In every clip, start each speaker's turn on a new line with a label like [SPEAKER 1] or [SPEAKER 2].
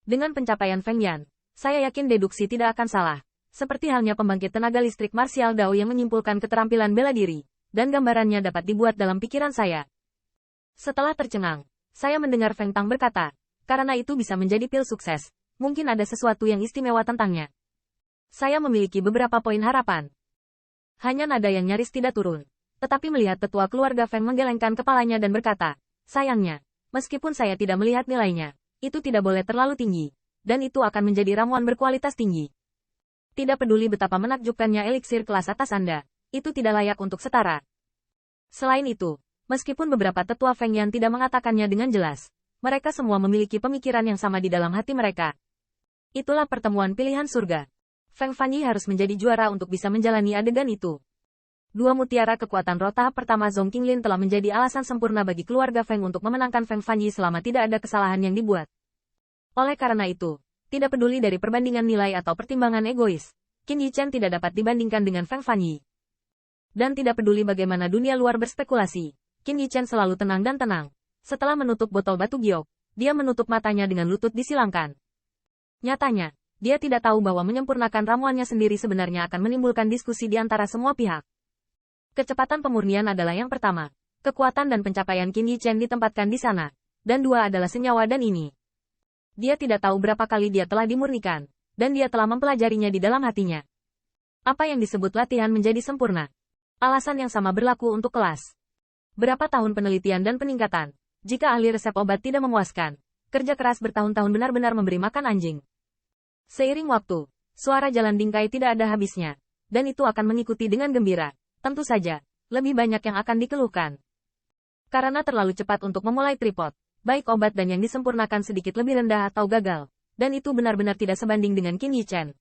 [SPEAKER 1] Dengan pencapaian Feng Yan, saya yakin deduksi tidak akan salah. Seperti halnya pembangkit tenaga listrik martial Dao yang menyimpulkan keterampilan bela diri, dan gambarannya dapat dibuat dalam pikiran saya. Setelah tercengang, saya mendengar Feng Tang berkata, karena itu bisa menjadi pil sukses, mungkin ada sesuatu yang istimewa tentangnya. Saya memiliki beberapa poin harapan. Hanya nada yang nyaris tidak turun. Tetapi melihat tetua keluarga Feng menggelengkan kepalanya dan berkata, sayangnya, meskipun saya tidak melihat nilainya, itu tidak boleh terlalu tinggi, dan itu akan menjadi ramuan berkualitas tinggi. Tidak peduli betapa menakjubkannya eliksir kelas atas Anda, itu tidak layak untuk setara. Selain itu, meskipun beberapa tetua Feng Yan tidak mengatakannya dengan jelas, mereka semua memiliki pemikiran yang sama di dalam hati mereka. Itulah pertemuan pilihan surga. Feng Fanyi harus menjadi juara untuk bisa menjalani adegan itu. Dua mutiara kekuatan roh tahap pertama Zhong Qinglin telah menjadi alasan sempurna bagi keluarga Feng untuk memenangkan Feng Fanyi selama tidak ada kesalahan yang dibuat. Oleh karena itu, tidak peduli dari perbandingan nilai atau pertimbangan egois, Qin Yichen tidak dapat dibandingkan dengan Feng Fanyi. Dan tidak peduli bagaimana dunia luar berspekulasi, Qin Yichen selalu tenang dan tenang. Setelah menutup botol batu giok, dia menutup matanya dengan lutut disilangkan. Nyatanya, dia tidak tahu bahwa menyempurnakan ramuannya sendiri sebenarnya akan menimbulkan diskusi di antara semua pihak. Kecepatan pemurnian adalah yang pertama. Kekuatan dan pencapaian Qin Yichen ditempatkan di sana. Dan dua adalah senyawa dan ini. Dia tidak tahu berapa kali dia telah dimurnikan. Dan dia telah mempelajarinya di dalam hatinya. Apa yang disebut latihan menjadi sempurna. Alasan yang sama berlaku untuk kelas. Berapa tahun penelitian dan peningkatan. Jika ahli resep obat tidak memuaskan, kerja keras bertahun-tahun benar-benar memberi makan anjing. Seiring waktu, suara jalan bingkai tidak ada habisnya. Dan itu akan mengikuti dengan gembira. Tentu saja, lebih banyak yang akan dikeluhkan. Karena terlalu cepat untuk memulai tripod, baik obat dan yang disempurnakan sedikit lebih rendah atau gagal, dan itu benar-benar tidak sebanding dengan Qin Yichen.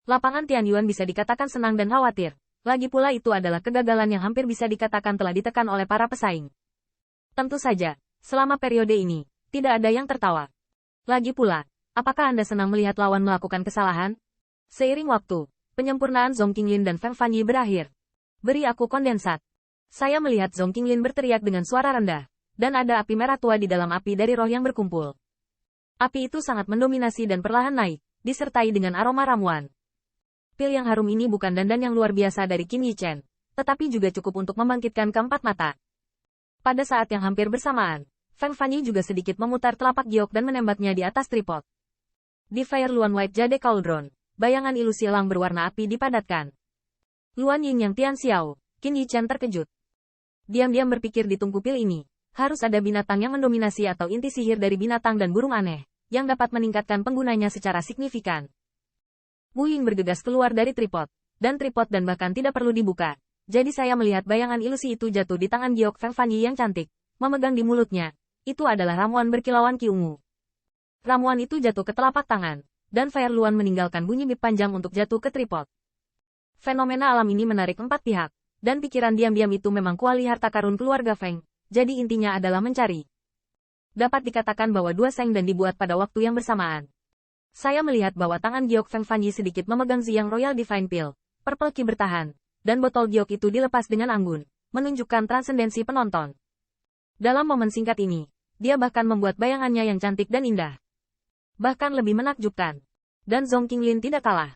[SPEAKER 1] Lapangan Tianyuan bisa dikatakan senang dan khawatir, lagi pula itu adalah kegagalan yang hampir bisa dikatakan telah ditekan oleh para pesaing. Tentu saja, selama periode ini, tidak ada yang tertawa. Lagi pula, apakah Anda senang melihat lawan melakukan kesalahan? Seiring waktu, penyempurnaan Zhong Qinglin dan Feng Fanyi berakhir. Beri aku kondensat. Saya melihat Zhong Qinglin berteriak dengan suara rendah, dan ada api merah tua di dalam api dari roh yang berkumpul. Api itu sangat mendominasi dan perlahan naik, disertai dengan aroma ramuan. Pil yang harum ini bukan dandan yang luar biasa dari Qin Yichen, tetapi juga cukup untuk membangkitkan keempat mata. Pada saat yang hampir bersamaan, Feng Fanyi juga sedikit memutar telapak giok dan menembaknya di atas tripod. Di Fire Luan White Jade Cauldron, bayangan ilusi elang berwarna api dipadatkan. Luan Ying yang Tian Xiao, Qin Yichen terkejut. Diam-diam berpikir di tungku pil ini, harus ada binatang yang mendominasi atau inti sihir dari binatang dan burung aneh, yang dapat meningkatkan penggunanya secara signifikan. Wu Ying bergegas keluar dari tripod dan bahkan tidak perlu dibuka. Jadi saya melihat bayangan ilusi itu jatuh di tangan giok Feng Fanyi yang cantik, memegang di mulutnya. Itu adalah ramuan berkilauan Qi ungu. Ramuan itu jatuh ke telapak tangan, dan Fire Luan meninggalkan bunyi bip panjang untuk jatuh ke tripod. Fenomena alam ini menarik empat pihak, dan pikiran diam-diam itu memang kuali harta karun keluarga Feng, jadi intinya adalah mencari. Dapat dikatakan bahwa dua seng dan dibuat pada waktu yang bersamaan. Saya melihat bahwa tangan giok Feng Fanyi sedikit memegang Ziyang Royal Divine Pill, Purple Qi bertahan, dan botol giok itu dilepas dengan anggun, menunjukkan transendensi penonton. Dalam momen singkat ini, dia bahkan membuat bayangannya yang cantik dan indah. Bahkan lebih menakjubkan. Dan Zhong Qinglin tidak kalah.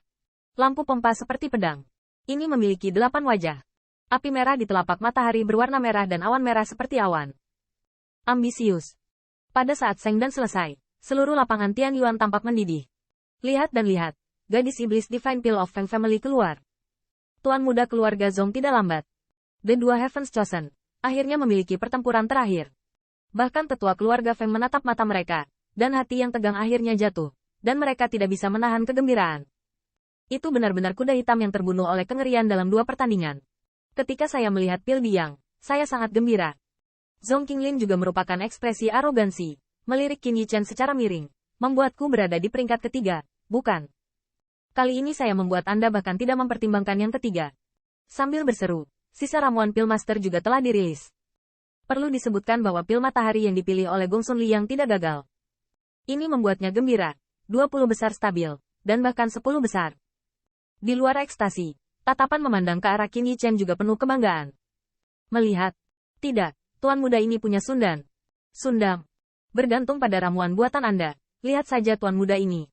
[SPEAKER 1] Lampu pompa seperti pedang. Ini memiliki 8 wajah. Api merah di telapak matahari berwarna merah dan awan merah seperti awan. Ambisius. Pada saat Seng dan selesai, seluruh lapangan Tianyuan tampak mendidih. Lihat dan lihat, gadis iblis Divine Pill of Feng Family keluar. Tuan muda keluarga Zhong tidak lambat. The Dua Heavens Chosen akhirnya memiliki pertempuran terakhir. Bahkan tetua keluarga Feng menatap mata mereka, dan hati yang tegang akhirnya jatuh, dan mereka tidak bisa menahan kegembiraan. Itu benar-benar kuda hitam yang terbunuh oleh kengerian dalam dua pertandingan. Ketika saya melihat Pil Diang, saya sangat gembira. Zhong Qinglin juga merupakan ekspresi arogansi, melirik Qin Yichen secara miring, membuatku berada di peringkat ketiga, bukan? Kali ini saya membuat Anda bahkan tidak mempertimbangkan yang ketiga. Sambil berseru, sisa ramuan pil master juga telah dirilis. Perlu disebutkan bahwa pil matahari yang dipilih oleh Gongsun Liang tidak gagal. Ini membuatnya gembira, 20 besar stabil, dan bahkan 10 besar. Di luar ekstasi, tatapan memandang ke arah Qin Yichen juga penuh kebanggaan. Melihat, tidak, tuan muda ini punya sundam. Bergantung pada ramuan buatan Anda, Lihat saja tuan muda ini.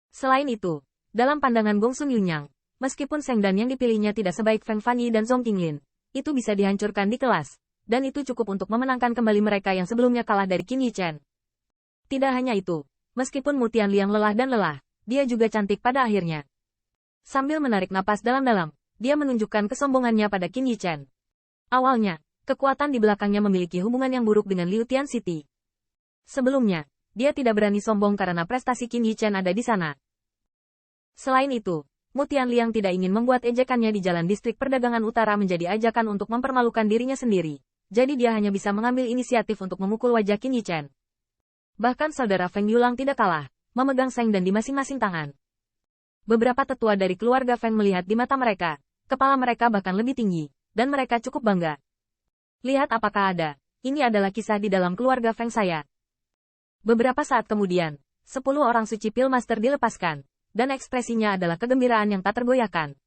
[SPEAKER 1] Selain itu, dalam pandangan Gong Sun Yunyang, meskipun Seng Dan yang dipilihnya tidak sebaik Feng Fanyi dan Zhong Qinglin, itu bisa dihancurkan di kelas, dan itu cukup untuk memenangkan kembali mereka yang sebelumnya kalah dari Qin Yichen. Tidak hanya itu, meskipun Mu Tianliang lelah dan lelah, dia juga cantik pada akhirnya. Sambil menarik napas dalam-dalam, dia menunjukkan kesombongannya pada Qin Yichen. Awalnya, kekuatan di belakangnya memiliki hubungan yang buruk dengan Liu Tian City. Sebelumnya, dia tidak berani sombong karena prestasi Qin Yichen ada di sana. Selain itu, Mu Tianliang tidak ingin membuat ejekannya di jalan distrik perdagangan utara menjadi ajakan untuk mempermalukan dirinya sendiri. Jadi dia hanya bisa mengambil inisiatif untuk memukul wajah Qin Yichen. Bahkan saudara Feng Yulang tidak kalah, memegang Seng Dan di masing-masing tangan. Beberapa tetua dari keluarga Feng melihat di mata mereka, kepala mereka bahkan lebih tinggi, dan mereka cukup bangga. Lihat apakah ada, ini adalah kisah di dalam keluarga Feng saya. Beberapa saat kemudian, 10 orang suci Pil Master dilepaskan, dan ekspresinya adalah kegembiraan yang tak tergoyahkan.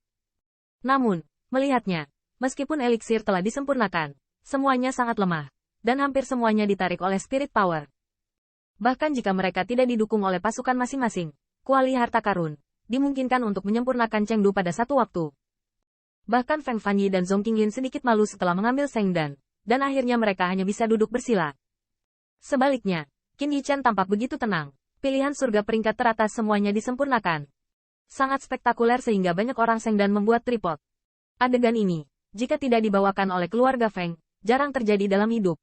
[SPEAKER 1] Namun, melihatnya, meskipun eliksir telah disempurnakan, semuanya sangat lemah, dan hampir semuanya ditarik oleh spirit power. Bahkan jika mereka tidak didukung oleh pasukan masing-masing, kuali harta karun, dimungkinkan untuk menyempurnakan Chengdu pada satu waktu. Bahkan Feng Fanyi dan Zhong Qinglin sedikit malu setelah mengambil Seng Dan, dan akhirnya mereka hanya bisa duduk bersila. Sebaliknya, Qin Yichen tampak begitu tenang, pilihan surga peringkat teratas semuanya disempurnakan. Sangat spektakuler sehingga banyak orang Seng Dan membuat tripod. Adegan ini, jika tidak dibawakan oleh keluarga Feng, jarang terjadi dalam hidup.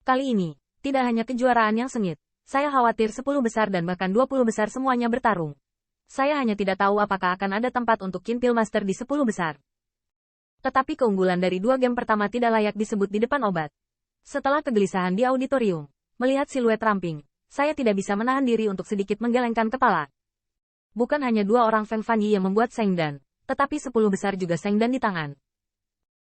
[SPEAKER 1] Kali ini, tidak hanya kejuaraan yang sengit, saya khawatir 10 besar dan bahkan 20 besar semuanya bertarung. Saya hanya tidak tahu apakah akan ada tempat untuk Qin Pil Master di 10 besar. Tetapi keunggulan dari 2 game pertama tidak layak disebut di depan obat. Setelah kegelisahan di auditorium, melihat siluet ramping, saya tidak bisa menahan diri untuk sedikit menggelengkan kepala. Bukan hanya 2 orang Feng Fanyi yang membuat Seng Dan, tetapi 10 besar juga Seng Dan di tangan.